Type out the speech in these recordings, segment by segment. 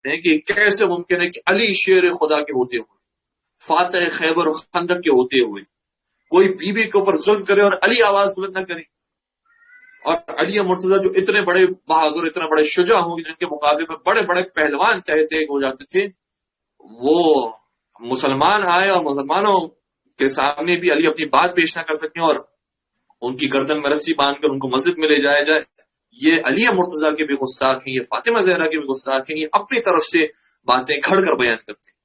کرتے ہیں کہ کیسے ممکن ہے کہ علی شیر خدا کے ہوتے ہوئے، فاتح خیبر و خندق کے ہوتے ہوئے، کوئی بیوی کے اوپر ظلم کرے اور علی آواز بلند نہ کرے، اور علی مرتضیٰ جو اتنے بڑے بہادر، اتنے بڑے شجاع ہوں، جن کے مقابلے میں بڑے بڑے پہلوان تہتے ہو جاتے تھے، وہ مسلمان آئے اور مسلمانوں کے سامنے بھی علی اپنی بات پیش نہ کر سکیں اور ان کی گردن میں رسی باندھ کر ان کو مسجد میں لے جایا جائے. یہ علی مرتضیٰ کے بھی گستاخ ہیں، یہ فاطمہ زہرا کے بھی گستاخ ہیں، یہ اپنی طرف سے باتیں گھڑ کر بیان کرتے ہیں.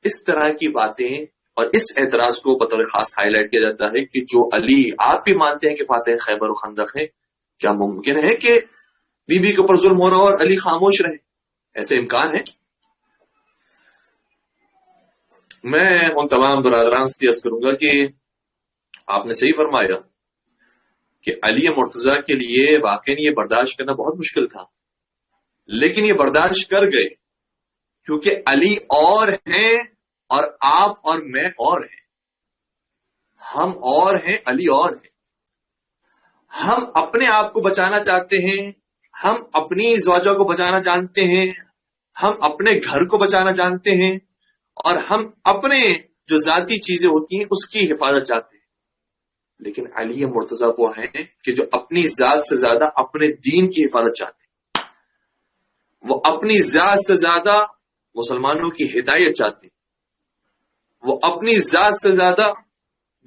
اس طرح کی باتیں اور اس اعتراض کو بطور خاص ہائی لائٹ کیا جاتا ہے کہ جو علی آپ بھی مانتے ہیں کہ فاتح خیبر و خندق ہے، کیا ممکن ہے کہ بی بی کے اوپر ظلم ہو رہا ہو اور علی خاموش رہے؟ ایسے امکان ہے؟ میں ان تمام برادران سے عرض کروں گا کہ آپ نے صحیح فرمایا کہ علی مرتضیٰ کے لیے واقعی یہ برداشت کرنا بہت مشکل تھا، لیکن یہ برداشت کر گئے کیونکہ علی اور ہیں اور آپ اور میں اور ہیں، ہم اور ہیں، علی اور ہیں. ہم اپنے آپ کو بچانا چاہتے ہیں، ہم اپنی زوجہ کو بچانا جانتے ہیں، ہم اپنے گھر کو بچانا جانتے ہیں، اور ہم اپنے جو ذاتی چیزیں ہوتی ہیں اس کی حفاظت چاہتے ہیں. لیکن علی مرتضیٰ وہ ہیں کہ جو اپنی ذات سے زیادہ اپنے دین کی حفاظت چاہتے ہیں، وہ اپنی ذات سے زیادہ مسلمانوں کی ہدایت چاہتے ہیں، وہ اپنی ذات سے زیادہ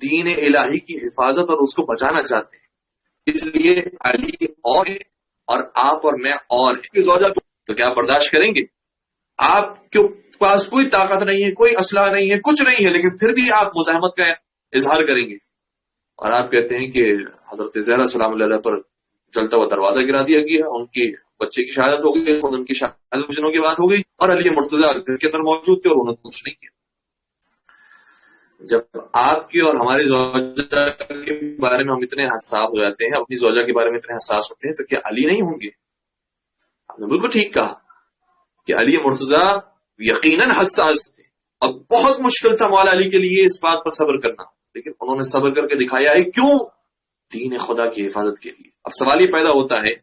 دین الہی کی حفاظت اور اس کو بچانا چاہتے ہیں. اس لیے علی اور آپ اور میں اور ہیں. زوجہ تو کیا برداشت کریں گے؟ آپ کے پاس کوئی طاقت نہیں ہے، کوئی اسلحہ نہیں ہے، کچھ نہیں ہے، لیکن پھر بھی آپ مزاحمت کا اظہار کریں گے اور آپ کہتے ہیں کہ حضرت زہرا سلام اللہ علیہ پر جلتا ہوا دروازہ گرا دیا گیا، ان کی بچے کی شہادت ہو گئی، ان کی شہادت جنوں کی بات ہو گئی، اور علی مرتضیٰ گھر کے اندر موجود تھے اور انہوں نے کچھ نہیں کیا. جب آپ کی اور ہماری زوجہ کے بارے میں ہم اتنے حساس ہو جاتے ہیں، اپنی زوجہ کے بارے میں اتنے حساس ہوتے ہیں، تو کیا علی نہیں ہوں گے؟ آپ نے بالکل ٹھیک کہا کہ علی مرتضیٰ یقیناً حساس تھے اور بہت مشکل تھا مولا علی کے لیے اس بات پر صبر کرنا، لیکن انہوں نے صبر کر کے دکھایا ہے. کیوں؟ دین خدا کی حفاظت کے لیے. اب سوال یہ پیدا ہوتا ہے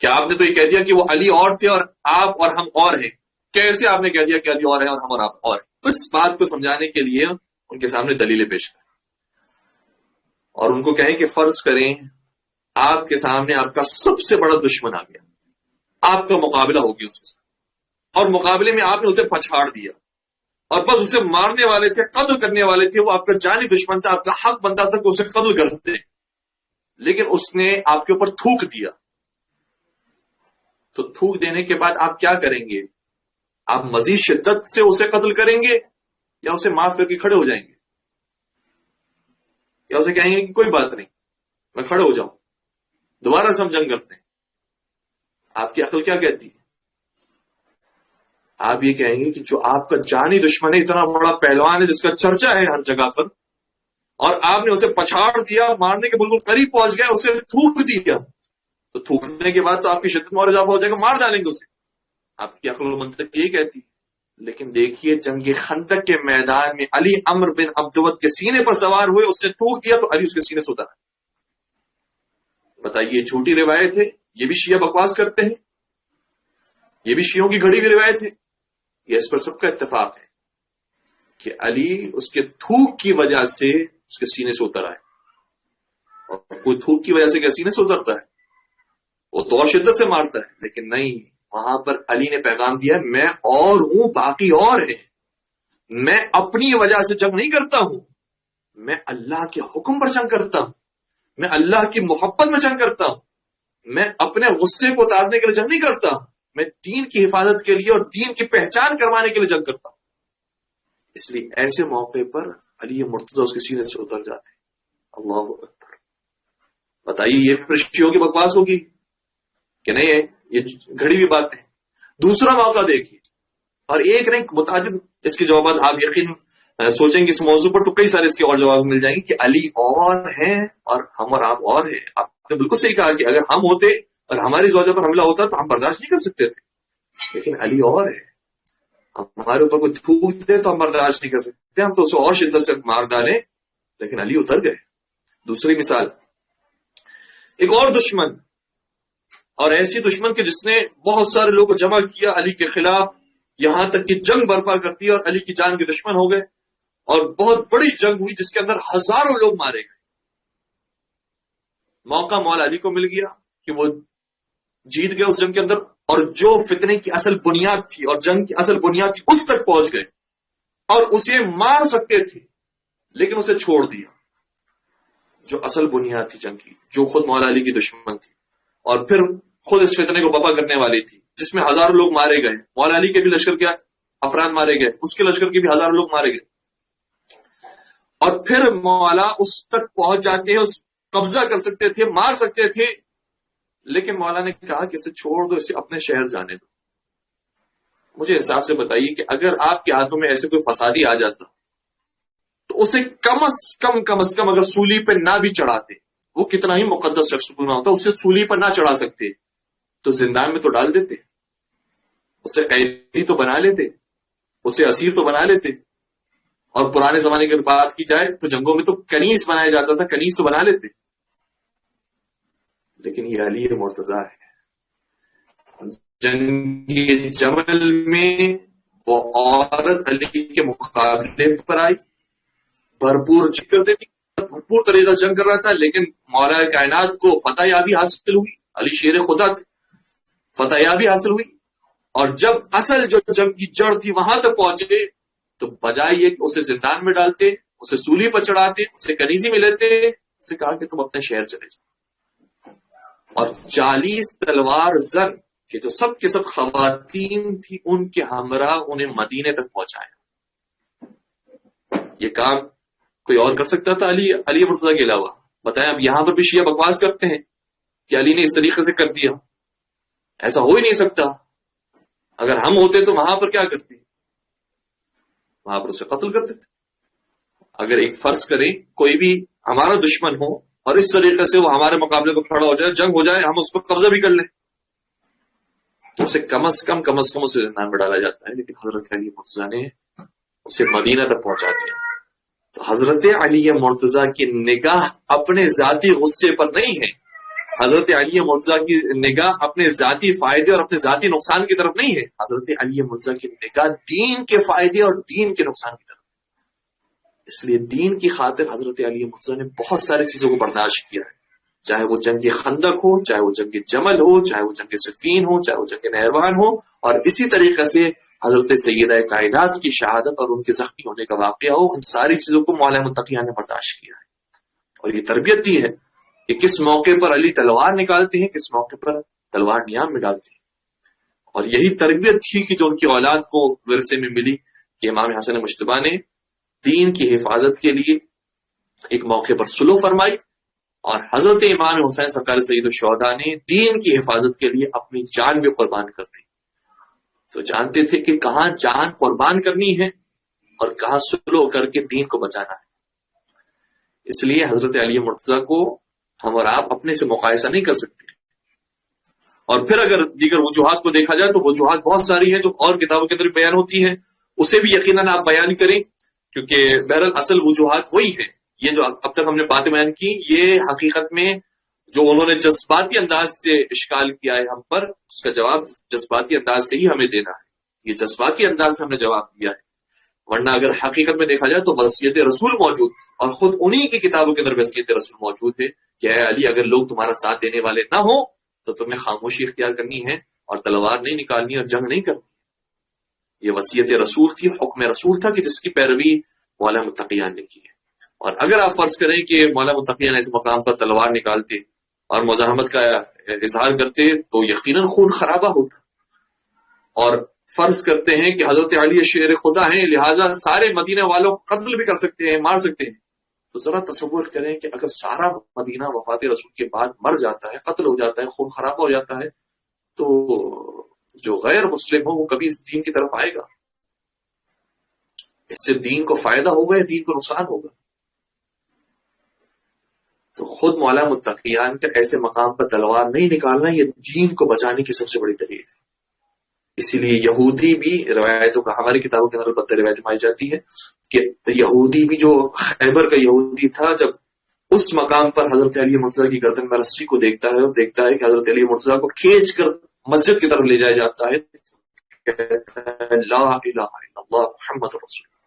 کہ آپ نے تو یہ کہہ دیا کہ وہ علی اور تھے اور آپ اور ہم اور ہیں، کیسے آپ نے کہہ دیا کہ علی اور ہیں اور ہم اور آپ اور ہیں؟ اس بات کو سمجھانے کے لیے ان کے سامنے دلیلیں پیش کریں اور ان کو کہیں کہ فرض کریں آپ کے سامنے آپ کا سب سے بڑا دشمن آ گیا، آپ کا مقابلہ ہوگی اس کے ساتھ، اور مقابلے میں آپ نے اسے پچھاڑ دیا اور بس اسے مارنے والے تھے، قتل کرنے والے تھے، وہ آپ کا جانی دشمن تھا، آپ کا حق بنتا تھا کہ اسے قتل کر دیں، لیکن اس نے آپ کے اوپر تھوک دیا. تو تھوک دینے کے بعد آپ کیا کریں گے؟ آپ مزید شدت سے اسے قتل کریں گے یا اسے معاف کر کے کھڑے ہو جائیں گے، یا اسے کہیں گے کہ کوئی بات نہیں، میں کھڑے ہو جاؤں، دوبارہ سے ہم جنگ کرتے ہیں؟ آپ کی عقل کیا کہتی ہے؟ آپ یہ کہیں گے کہ جو آپ کا جانی دشمن ہے، اتنا بڑا پہلوان ہے جس کا چرچا ہے ہر جگہ پر، اور آپ نے اسے پچھاڑ دیا، مارنے کے بالکل قریب پہنچ گیا، اسے تھوک دیا، تو تھوکنے کے بعد تو آپ کی شدت میں اور اضافہ ہو جائے گا، مار ڈالیں گے اسے. آپ کی عقل و منطق یہی کہتی ہے. لیکن دیکھیے جنگ خندق کے میدان میں علی عمرو بن عبدود کے سینے پر سوار ہوئے، اس سے تھوک دیا تو علی اس کے سینے سے اترا. بتائیے جھوٹی روایت ہے، یہ بھی شیعہ بکواس کرتے ہیں، یہ بھی شیعوں کی گھڑی ہوئی روایت ہے. یہ اس پر سب کا اتفاق ہے کہ علی اس کے تھوک کی وجہ سے اس کے سینے سے اتر آئے. اور کوئی تھوک کی وجہ سے کیا سینے سے اترتا ہے؟ وہ تو شدت سے مارتا ہے. لیکن نہیں، وہاں پر علی نے پیغام دیا میں اور ہوں، باقی اور ہیں. میں اپنی وجہ سے جنگ نہیں کرتا ہوں، میں اللہ کے حکم پر جنگ کرتا ہوں، میں اللہ کی محبت میں جنگ کرتا ہوں، میں اپنے غصے کو اتارنے کے لیے جنگ نہیں کرتا ہوں، میں دین کی حفاظت کے لیے اور دین کی پہچان کروانے کے لیے جنگ کرتا ہوں. اس لیے ایسے موقع پر علی مرتضیٰ اس کے سینے سے اتر جاتے ہیں. اللہ اکبر. بتائیے یہ پھر شیعوں کی بکواس ہوگی کہ نہیں؟ ہے یہ گھڑی ہوئی بات ہے. دوسرا موقع دیکھیے، اور ایک نہیں متعدد اس کے جوابات آپ یقین سوچیں گے اس موضوع پر تو کئی سارے اس کے اور جواب مل جائیں گے کہ علی اور ہیں اور ہم اور آپ اور ہیں. آپ نے بالکل صحیح کہا کہ اگر ہم ہوتے اور ہماری زوجہ پر حملہ ہوتا تو ہم برداشت نہیں کر سکتے تھے، لیکن علی اور ہے. ہمارے اوپر کوئی تھوک دے تو ہم برداشت نہیں کر سکتے، ہم تو اسے اور شدت سے مار ڈالیں، لیکن علی اتر گئے. دوسری مثال، ایک اور دشمن اور ایسی دشمن کے جس نے بہت سارے لوگوں کو جمع کیا علی کے خلاف، یہاں تک کہ جنگ برپا کر دی اور علی کی جان کے دشمن ہو گئے، اور بہت بڑی جنگ ہوئی جس کے اندر ہزاروں لوگ مارے گئے۔ موقع مولا علی کو مل گیا کہ وہ جیت گئے اس جنگ کے اندر، اور جو فتنے کی اصل بنیاد تھی اور جنگ کی اصل بنیاد تھی اس تک پہنچ گئے، اور اسے مار سکتے تھے لیکن اسے چھوڑ دیا، جو اصل بنیاد تھی جنگ کی، جو خود مولا علی کی دشمن تھی، اور پھر خود اس فتنے کو بپا کرنے والی تھی جس میں ہزاروں لوگ مارے گئے۔ مولا علی کے بھی لشکر کے افراد مارے گئے، اس کے لشکر کے بھی ہزاروں لوگ مارے گئے، اور پھر مولا اس تک پہنچ جاتے ہیں، اس قبضہ کر سکتے تھے، مار سکتے تھے، لیکن مولا نے کہا کہ اسے چھوڑ دو، اسے اپنے شہر جانے دو۔ مجھے حساب سے بتائیے کہ اگر آپ کے ہاتھوں میں ایسے کوئی فسادی آ جاتا تو اسے کم از کم اگر سولی پہ نہ بھی چڑھاتے، وہ کتنا ہی مقدس شخص کیوں نہ ہوتا، اسے سولی پر نہ چڑھا سکتے تو زندان میں تو ڈال دیتے، اسے قیدی تو بنا لیتے، اسے اسیر تو بنا لیتے، اور پرانے زمانے کی بات کی جائے تو جنگوں میں تو کنیز بنایا جاتا تھا، کنیز تو بنا لیتے۔ لیکن یہ علی مرتضیٰ ہے، جنگ جمل میں وہ عورت علی کے مقابلے پر آئی، بھرپور جنگ کرتے تھی، بھرپور طریقہ جنگ کر رہا تھا، لیکن مولا کائنات کو فتح یابی حاصل ہوئی، علی شیر خدا تھے، فتح یابی حاصل ہوئی، اور جب اصل جو جنگ کی جڑ تھی وہاں تک پہنچے تو بجائے یہ کہ اسے زندان میں ڈالتے، اسے سولی پر چڑھاتے، اسے کنیزی میں لیتے، اسے کہا کہ تم اپنے شہر چلے جاؤ، اور 40 تلوار زن کہ جو سب کے سب خواتین تھی ان کے ہمراہ انہیں مدینے تک پہنچایا۔ یہ کام کوئی اور کر سکتا تھا علی مرتضیٰ کے علاوہ؟ بتائیں، اب یہاں پر بھی شیعہ بکواس کرتے ہیں کہ علی نے اس طریقے سے کر دیا، ایسا ہو ہی نہیں سکتا۔ اگر ہم ہوتے تو وہاں پر کیا کرتے؟ وہاں پر اسے قتل کر دیتے۔ اگر ایک فرض کریں کوئی بھی ہمارا دشمن ہو اور اس طریقے سے وہ ہمارے مقابلے کو کھڑا ہو جائے، جنگ ہو جائے، ہم اس پر قبضہ بھی کر لیں تو اسے کم از کم اسے زندان میں ڈالا جاتا ہے، لیکن حضرت علی مرتضیٰ نے اسے مدینہ تک پہنچا دیا۔ تو حضرت علی مرتضیٰ کی نگاہ اپنے ذاتی غصے پر نہیں ہے، حضرت علی مرتضیٰ کی نگاہ اپنے ذاتی فائدے اور اپنے ذاتی نقصان کی طرف نہیں ہے، حضرت علی مرتضیٰ کی نگاہ دین کے فائدے اور دین کے نقصان کی طرف۔ اس لیے دین کی خاطر حضرت علی مرتضیٰ نے بہت ساری چیزوں کو برداشت کیا ہے، چاہے وہ جنگ خندق ہو، چاہے وہ جنگ جمل ہو، چاہے وہ جنگ صفین ہو، چاہے وہ جنگ نہروان ہو، اور اسی طریقے سے حضرت سیدہ کائنات کی شہادت اور ان کے زخمی ہونے کا واقعہ ہو، ان ساری چیزوں کو مولا متقیہ نے برداشت کیا ہے۔ اور یہ تربیت دی ہے کہ کس موقع پر علی تلوار نکالتے ہیں، کس موقع پر تلوار نیام میں ڈالتے ہیں، اور یہی تربیت تھی کہ جو ان کی اولاد کو ورثے میں ملی کہ امام حسن مجتبیٰ نے دین کی حفاظت کے لیے ایک موقع پر سلو فرمائی، اور حضرت امام حسین سرکار سید الشہداء نے دین کی حفاظت کے لیے اپنی جان بھی قربان کر دی۔ تو جانتے تھے کہ کہاں جان قربان کرنی ہے اور کہاں سلو کر کے دین کو بچانا ہے۔ اس لیے حضرت علی مرتضیٰ کو ہم اور آپ اپنے سے مقایسہ نہیں کر سکتے۔ اور پھر اگر دیگر وجوہات کو دیکھا جائے تو وجوہات بہت ساری ہیں جو اور کتابوں کے اندر بیان ہوتی ہیں، اسے بھی یقیناً آپ بیان کریں، کیونکہ بہرحال اصل وجوہات وہی ہیں۔ یہ جو اب تک ہم نے باتیں بیان کی، یہ حقیقت میں جو انہوں نے جذباتی انداز سے اشکال کیا ہے ہم پر، اس کا جواب جذباتی انداز سے ہی ہمیں دینا ہے۔ یہ جذباتی انداز سے ہم نے جواب دیا ہے، ورنہ اگر حقیقت میں دیکھا جائے تو وصیت رسول موجود، اور خود انہی کی کتابوں کے اندر وصیت رسول موجود ہے کہ اے علی، اگر لوگ تمہارا ساتھ دینے والے نہ ہو تو تمہیں خاموشی اختیار کرنی ہے اور تلوار نہیں نکالنی اور جنگ نہیں کرنی۔ یہ وصیت رسول تھی، حکم رسول تھا کہ جس کی پیروی مولا متقیان نے کی ہے۔ اور اگر آپ فرض کریں کہ مولا متقیان اس مقام پر تلوار نکالتے اور مزاحمت کا اظہار کرتے تو یقیناً خون خرابہ ہوتا، اور فرض کرتے ہیں کہ حضرت علی شیر خدا ہیں لہٰذا سارے مدینہ والوں کو قتل بھی کر سکتے ہیں، مار سکتے ہیں، تو ذرا تصور کریں کہ اگر سارا مدینہ وفات رسول کے بعد مر جاتا ہے، قتل ہو جاتا ہے، خون خرابہ ہو جاتا ہے، تو جو غیر مسلم ہو وہ کبھی اس دین کی طرف آئے گا؟ اس سے دین کو فائدہ ہوگا یا دین کو نقصان ہوگا؟ تو خود مولا متقیان کا ایسے مقام پر تلوار نہیں نکالنا یہ دین کو بچانے کی سب سے بڑی دلیل ہے۔ اسی لیے یہودی بھی، روایتوں کا ہماری کتابوں کے اندر روایت پائی جاتی ہے کہ یہودی بھی، جو خیبر کا یہودی تھا، جب اس مقام پر حضرت علی مرتضیٰ کی گردن میں رسی کو دیکھتا ہے اور دیکھتا ہے کہ حضرت علی مرتضیٰ کو کھینچ کر مسجد کی طرف لے جایا جاتا ہے. کہتا ہے لا الہ الا اللہ محمد رسول اللہ.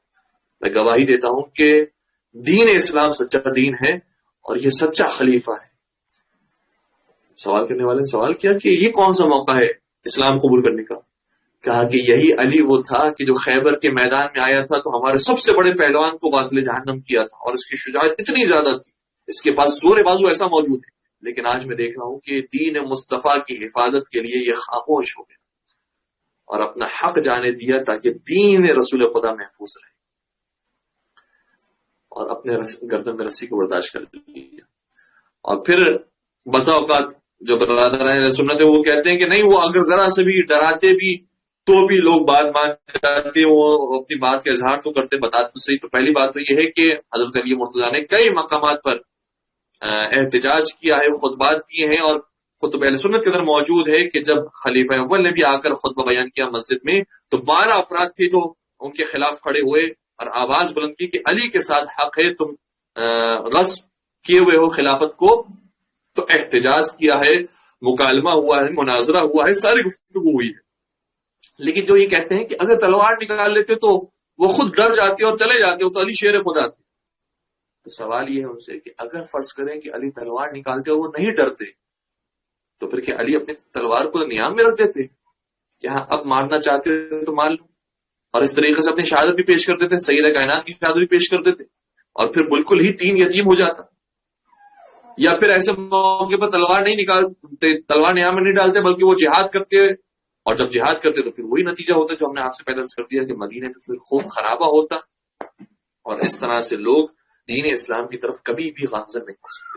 میں گواہی دیتا ہوں کہ دین اسلام سچا دین ہے اور یہ سچا خلیفہ ہے. سوال کرنے والے نے سوال کیا کہ یہ کون سا موقع ہے اسلام قبول کرنے کا؟ کہا کہ یہی علی وہ تھا کہ جو خیبر کے میدان میں آیا تھا تو ہمارے سب سے بڑے پہلوان کو واصل جہنم کیا تھا اور اس کی شجاعت اتنی زیادہ تھی، اس کے پاس زور بازو ایسا موجود ہے. لیکن آج میں دیکھ رہا ہوں کہ دین مصطفیٰ کی حفاظت کے لیے یہ خاموش ہو گیا اور اپنا حق جانے دیا تاکہ دین رسول خدا محفوظ رہے، اور اپنے گردن میں رسی کو برداشت کر لیا. اور پھر بسا اوقات جو برادران سنت ہے وہ کہتے ہیں کہ نہیں، وہ اگر ذرا سے بھی ڈراتے بھی تو بھی لوگ بات مان جاتے، وہ اپنی بات کا اظہار تو کرتے، بتاتے تو صحیح. تو پہلی بات تو یہ ہے کہ حضرت علی مرتضیٰ نے کئی مقامات پر احتجاج کیا ہے، خطبات کیے ہیں، اور خطب اہل سنت کے اندر موجود ہے کہ جب خلیفہ اول نے بھی آ کر خطبہ بیان کیا مسجد میں تو 12 افراد تھے جو ان کے خلاف کھڑے ہوئے اور آواز بلند کی کہ علی کے ساتھ حق ہے، تم غصب کیے ہوئے ہو خلافت کو. تو احتجاج کیا ہے، مکالمہ ہوا ہے، مناظرہ ہوا ہے، ساری گفتگو ہوئی ہے. لیکن جو یہ کہتے ہیں کہ اگر تلوار نکال لیتے تو وہ خود ڈر جاتے اور چلے جاتے تو علی شیر خدا تھے. تو سوال یہ ہے ان سے کہ اگر فرض کریں کہ علی تلوار نکالتے اور وہ نہیں ڈرتے تو پھر کیا علی اپنی تلوار کو نیام میں رکھ دیتے؟ یہاں اب مارنا چاہتے تو مار لو، اور اس طریقے سے اپنی شہادت بھی پیش کر دیتے، سید کائنات کی شہادت بھی پیش کر دیتے، اور پھر بالکل ہی دین یتیم ہو جاتا. یا پھر ایسے موقع پر تلوار نہیں نکالتے، تلوار نیام میں نہیں ڈالتے، بلکہ وہ جہاد کرتے، اور جب جہاد کرتے تو پھر وہی نتیجہ ہوتا جو ہم نے آپ سے پہلے کر دیا کہ مدینے میں پھر خوب خرابہ ہوتا، اور اس طرح سے لوگ دین اسلام کی طرف کبھی بھی گامزن نہیں ہو سکتے.